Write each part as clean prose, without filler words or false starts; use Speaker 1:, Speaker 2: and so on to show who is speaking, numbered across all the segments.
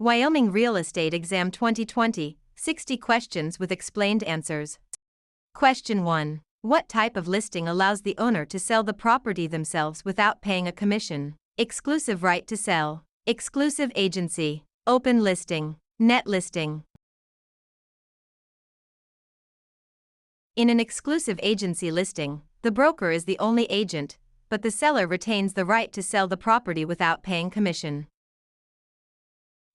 Speaker 1: Wyoming Real Estate Exam 2020, 60 questions with explained answers. Question 1. What type of listing allows the owner to sell the property themselves without paying a commission? Exclusive right to sell, exclusive agency, open listing, net listing. In an exclusive agency listing, the broker is the only agent, but the seller retains the right to sell the property without paying commission.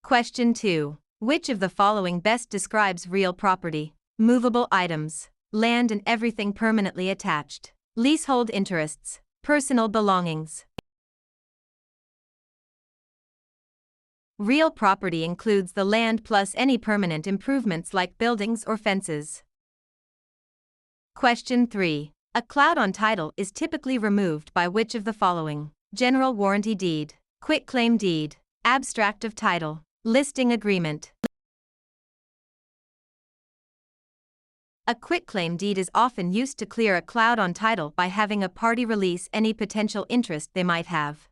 Speaker 1: Question 2. Which of the following best describes real property? Movable items, land and everything permanently attached, leasehold interests, personal belongings. Real property includes the land plus any permanent improvements like buildings or fences. Question 3. A cloud on title is typically removed by which of the following? General warranty deed, quitclaim deed, abstract of title, listing agreement. A quitclaim deed is often used to clear a cloud on title by having a party release any potential interest they might have.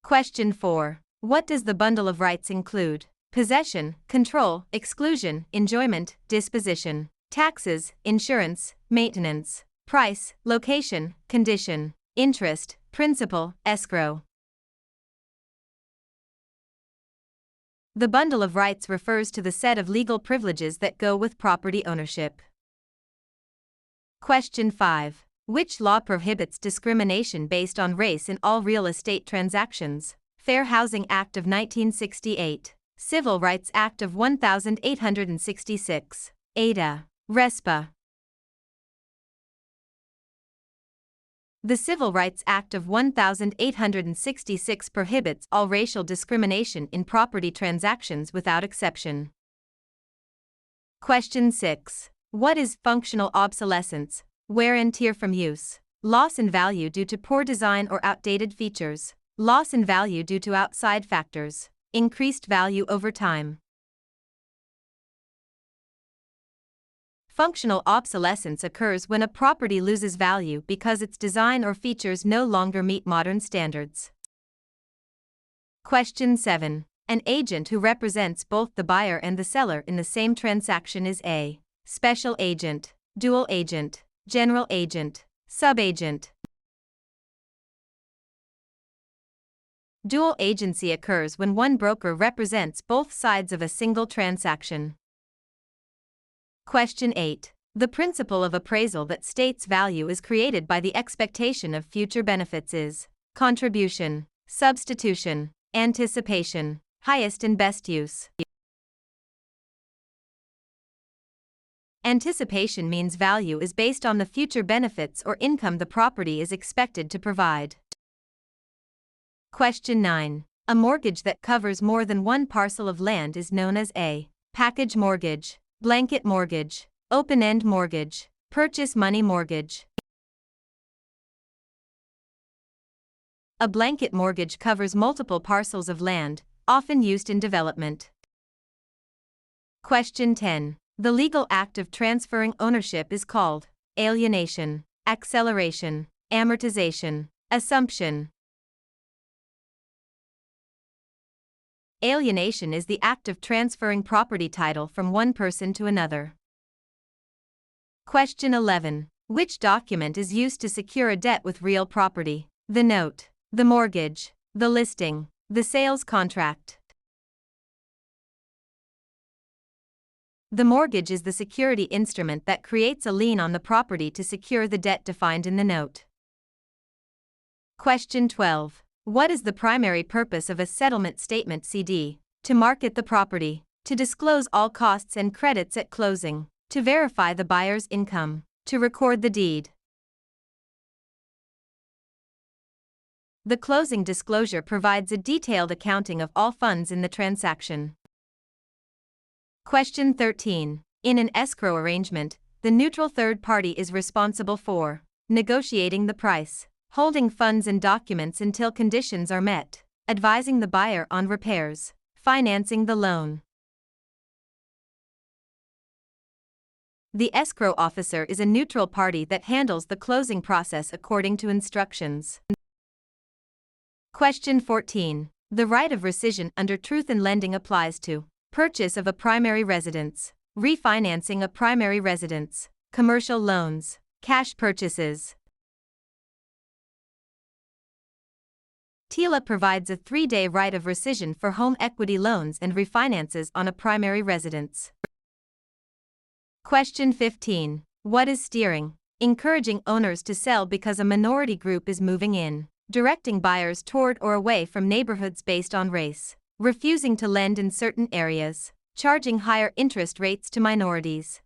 Speaker 1: Question 4. What does the bundle of rights include? Possession, control, exclusion, enjoyment, disposition, taxes, insurance, maintenance, price, location, condition, interest, principal, escrow. The bundle of rights refers to the set of legal privileges that go with property ownership. Question 5. Which law prohibits discrimination based on race in all real estate transactions? Fair Housing Act of 1968, Civil Rights Act of 1866, Ada, RESPA. The Civil Rights Act of 1866 prohibits all racial discrimination in property transactions without exception. Question 6. What is functional obsolescence? Wear and tear from use, loss in value due to poor design or outdated features, loss in value due to outside factors, increased value over time. Functional obsolescence occurs when a property loses value because its design or features no longer meet modern standards. Question 7. An agent who represents both the buyer and the seller in the same transaction is a special agent, dual agent, general agent, subagent. Dual agency occurs when one broker represents both sides of a single transaction. Question 8. The principle of appraisal that states value is created by the expectation of future benefits is contribution, substitution, anticipation, highest and best use. Anticipation means value is based on the future benefits or income the property is expected to provide. Question 9. A mortgage that covers more than one parcel of land is known as a package mortgage, blanket mortgage, open-end mortgage, purchase money mortgage. A blanket mortgage covers multiple parcels of land, often used in development. Question 10. The legal act of transferring ownership is called alienation, acceleration, amortization, assumption. Alienation is the act of transferring property title from one person to another. Question 11. Which document is used to secure a debt with real property? The note, the mortgage, the listing, the sales contract. The mortgage is the security instrument that creates a lien on the property to secure the debt defined in the note. Question 12. What is the primary purpose of a settlement statement CD? To market the property, to disclose all costs and credits at closing, to verify the buyer's income, to record the deed. The closing disclosure provides a detailed accounting of all funds in the transaction. Question 13. In an escrow arrangement, the neutral third party is responsible for negotiating the price, holding funds and documents until conditions are met, advising the buyer on repairs, financing the loan. The escrow officer is a neutral party that handles the closing process according to instructions. Question 14. The right of rescission under truth in lending applies to purchase of a primary residence, refinancing a primary residence, commercial loans, cash purchases. TILA provides a 3-day right of rescission for home equity loans and refinances on a primary residence. Question 15. What is steering? Encouraging owners to sell because a minority group is moving in. Directing buyers toward or away from neighborhoods based on race. Refusing to lend in certain areas. Charging higher interest rates to minorities.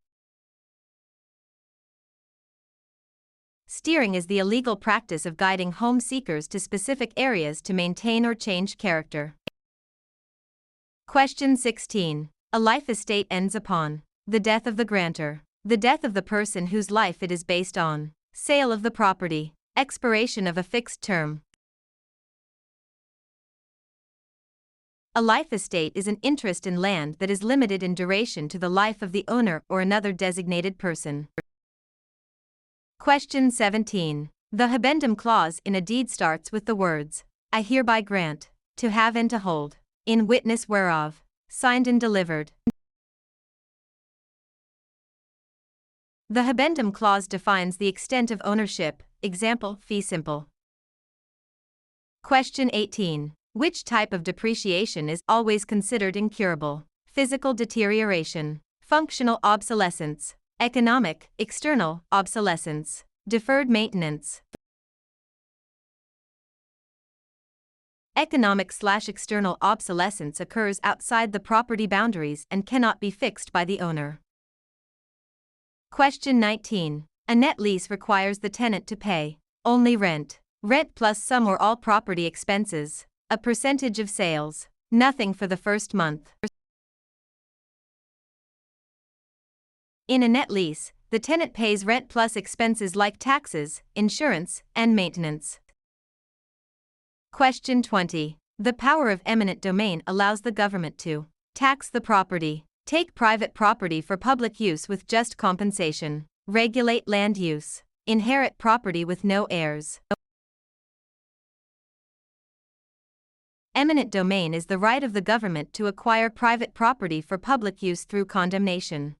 Speaker 1: Steering is the illegal practice of guiding home seekers to specific areas to maintain or change character. Question 16. A life estate ends upon the death of the grantor, the death of the person whose life it is based on, sale of the property, expiration of a fixed term. A life estate is an interest in land that is limited in duration to the life of the owner or another designated person. Question 17. The habendum clause in a deed starts with the words, I hereby grant, to have and to hold, in witness whereof, signed and delivered. The habendum clause defines the extent of ownership, example, fee simple. Question 18. Which type of depreciation is always considered incurable? Physical deterioration, functional obsolescence, economic, external, obsolescence, deferred maintenance. Economic/external obsolescence occurs outside the property boundaries and cannot be fixed by the owner. Question 19. A net lease requires the tenant to pay only rent, rent plus some or all property expenses, a percentage of sales, nothing for the first month. In a net lease, the tenant pays rent plus expenses like taxes, insurance, and maintenance. Question 20. The power of eminent domain allows the government to tax the property, take private property for public use with just compensation, regulate land use, inherit property with no heirs. Eminent domain is the right of the government to acquire private property for public use through condemnation.